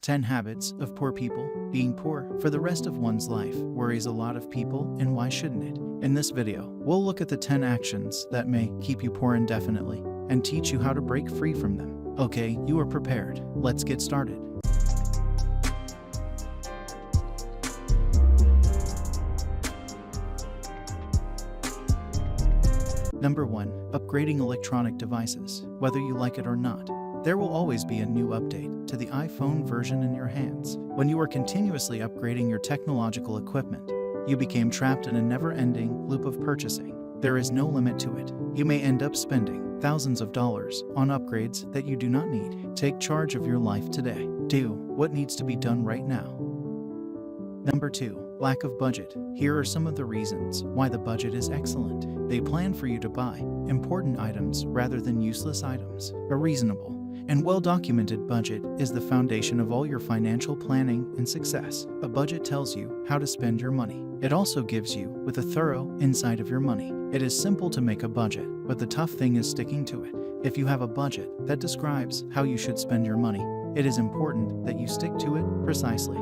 10 Habits of Poor People. Being poor for the rest of one's life worries a lot of people, and why shouldn't it? In this video, we'll look at the 10 actions that may keep you poor indefinitely and teach you how to break free from them. Okay, you are prepared. Let's get started. Number 1. Upgrading electronic devices. Whether you like it or not, there will always be a new update to the iPhone version in your hands. When you are continuously upgrading your technological equipment, you became trapped in a never-ending loop of purchasing. There is no limit to it. You may end up spending thousands of dollars on upgrades that you do not need. Take charge of your life today. Do what needs to be done right now. Number 2. Lack of budget. Here are some of the reasons why the budget is excellent. They plan for you to buy important items rather than useless items. A reasonable and well-documented budget is the foundation of all your financial planning and success. A budget tells you how to spend your money. It also gives you with a thorough insight of your money. It is simple to make a budget, but the tough thing is sticking to it. If you have a budget that describes how you should spend your money, it is important that you stick to it precisely.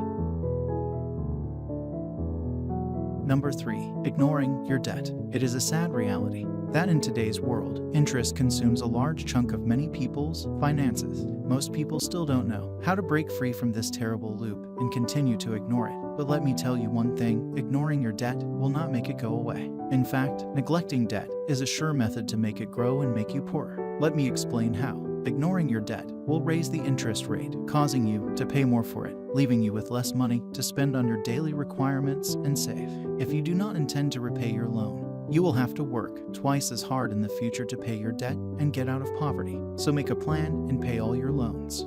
Number 3. Ignoring your debt. It is a sad reality that in today's world, interest consumes a large chunk of many people's finances. Most people still don't know how to break free from this terrible loop and continue to ignore it. But let me tell you one thing, ignoring your debt will not make it go away. In fact, neglecting debt is a sure method to make it grow and make you poorer. Let me explain how. Ignoring your debt will raise the interest rate, causing you to pay more for it, leaving you with less money to spend on your daily requirements and save. If you do not intend to repay your loan, you will have to work twice as hard in the future to pay your debt and get out of poverty. So make a plan and pay all your loans.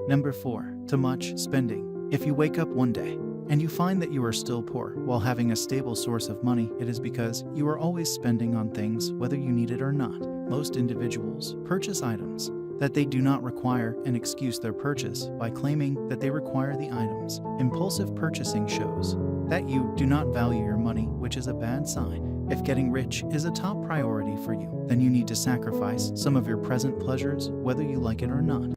Number 4. Too much spending. If you wake up one day and you find that you are still poor while having a stable source of money, it is because you are always spending on things whether you need it or not. Most individuals purchase items that they do not require and excuse their purchase by claiming that they require the items. Impulsive purchasing shows that you do not value your money, which is a bad sign. If getting rich is a top priority for you, then you need to sacrifice some of your present pleasures, whether you like it or not.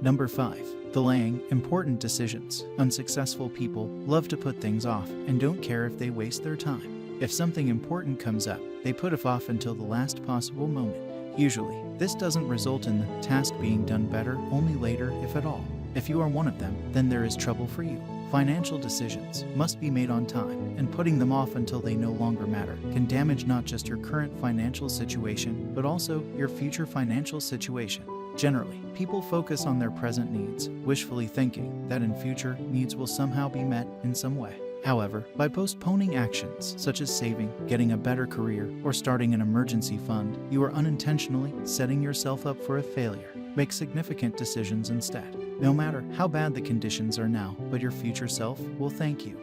Number 5. Delaying important decisions. Unsuccessful people love to put things off and don't care if they waste their time. If something important comes up, they put it off until the last possible moment. Usually, this doesn't result in the task being done better, only later, if at all. If you are one of them, then there is trouble for you. Financial decisions must be made on time, and putting them off until they no longer matter can damage not just your current financial situation, but also your future financial situation. Generally, people focus on their present needs, wishfully thinking that in future needs will somehow be met in some way. However, by postponing actions such as saving, getting a better career, or starting an emergency fund, you are unintentionally setting yourself up for a failure. Make significant decisions instead. No matter how bad the conditions are now, but your future self will thank you.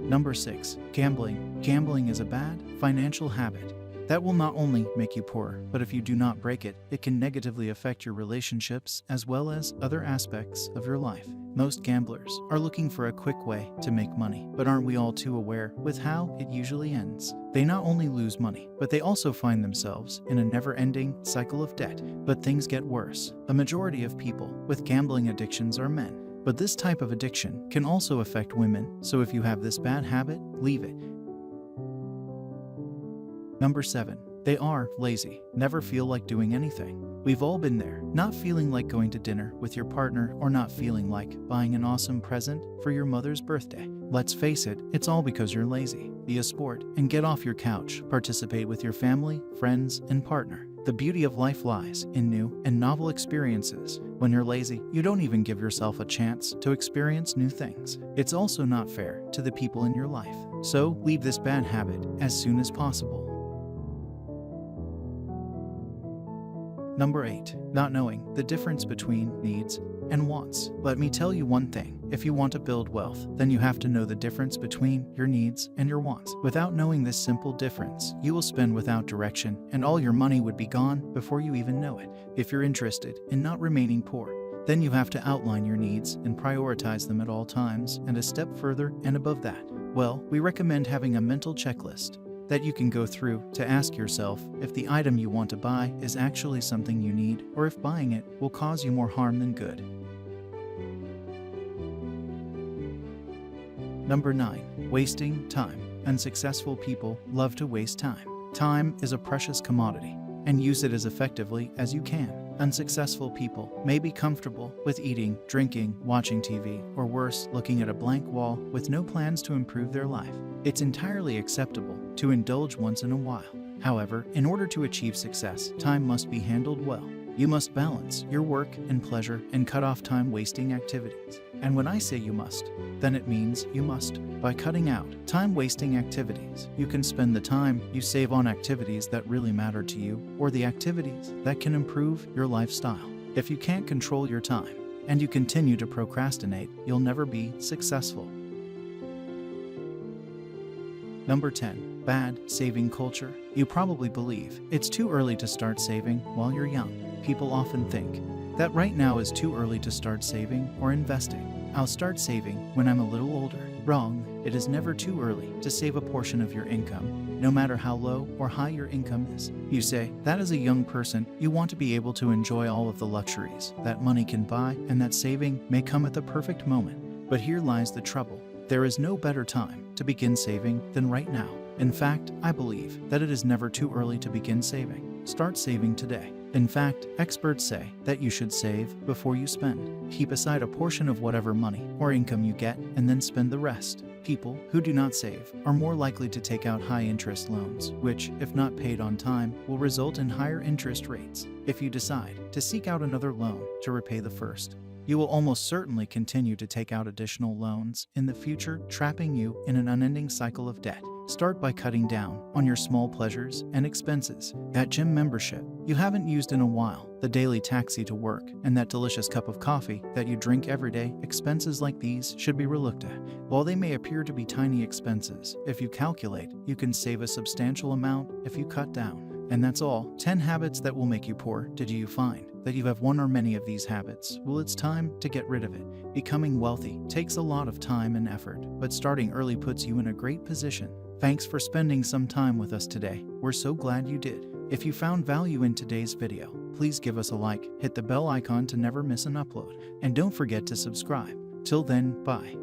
Number 6. Gambling. Gambling is a bad financial habit that will not only make you poor, but if you do not break it, it can negatively affect your relationships as well as other aspects of your life. Most gamblers are looking for a quick way to make money, but aren't we all too aware with how it usually ends? They not only lose money, but they also find themselves in a never-ending cycle of debt. But things get worse. A majority of people with gambling addictions are men. But this type of addiction can also affect women, so if you have this bad habit, leave it. Number 7. They are lazy. Never feel like doing anything. We've all been there. Not feeling like going to dinner with your partner or not feeling like buying an awesome present for your mother's birthday. Let's face it, it's all because you're lazy. Be a sport and get off your couch. Participate with your family, friends, and partner. The beauty of life lies in new and novel experiences. When you're lazy, you don't even give yourself a chance to experience new things. It's also not fair to the people in your life. So leave this bad habit as soon as possible. Number 8. Not knowing the difference between needs and wants. Let me tell you one thing. If you want to build wealth, then you have to know the difference between your needs and your wants. Without knowing this simple difference, you will spend without direction, and all your money would be gone before you even know it. If you're interested in not remaining poor, Then you have to outline your needs and prioritize them at all times, and a step further and above that, Well, we recommend having a mental checklist that you can go through to ask yourself if the item you want to buy is actually something you need or if buying it will cause you more harm than good. Number 9. Wasting time. Unsuccessful people love to waste time. Time is a precious commodity, and use it as effectively as you can. Unsuccessful people may be comfortable with eating, drinking, watching TV, or worse, looking at a blank wall with no plans to improve their life. It's entirely acceptable to indulge once in a while. However, in order to achieve success, time must be handled well. You must balance your work and pleasure and cut off time-wasting activities. And when I say you must, then it means you must. By cutting out time-wasting activities, you can spend the time you save on activities that really matter to you or the activities that can improve your lifestyle. If you can't control your time and you continue to procrastinate, you'll never be successful. Number 10. Bad saving culture. You probably believe it's too early to start saving while you're young. People often think that right now is too early to start saving or investing. I'll start saving when I'm a little older. Wrong. It is never too early to save a portion of your income, no matter how low or high your income is. You say that as a young person, you want to be able to enjoy all of the luxuries that money can buy and that saving may come at the perfect moment. But here lies the trouble. There is no better time to begin saving than right now. In fact, I believe that it is never too early to begin saving. Start saving today. In fact, experts say that you should save before you spend. Keep aside a portion of whatever money or income you get and then spend the rest. People who do not save are more likely to take out high-interest loans, which, if not paid on time, will result in higher interest rates. If you decide to seek out another loan to repay the first, you will almost certainly continue to take out additional loans in the future, trapping you in an unending cycle of debt. Start by cutting down on your small pleasures and expenses. That gym membership you haven't used in a while, the daily taxi to work, and that delicious cup of coffee that you drink every day. Expenses like these should be relooked at. While they may appear to be tiny expenses, if you calculate, you can save a substantial amount if you cut down. And that's all. 10 habits that will make you poor. Did you find that you have one or many of these habits? Well, it's time to get rid of it. Becoming wealthy takes a lot of time and effort, but starting early puts you in a great position. Thanks for spending some time with us today. We're so glad you did. If you found value in today's video, please give us a like, hit the bell icon to never miss an upload, and don't forget to subscribe. Till then, bye.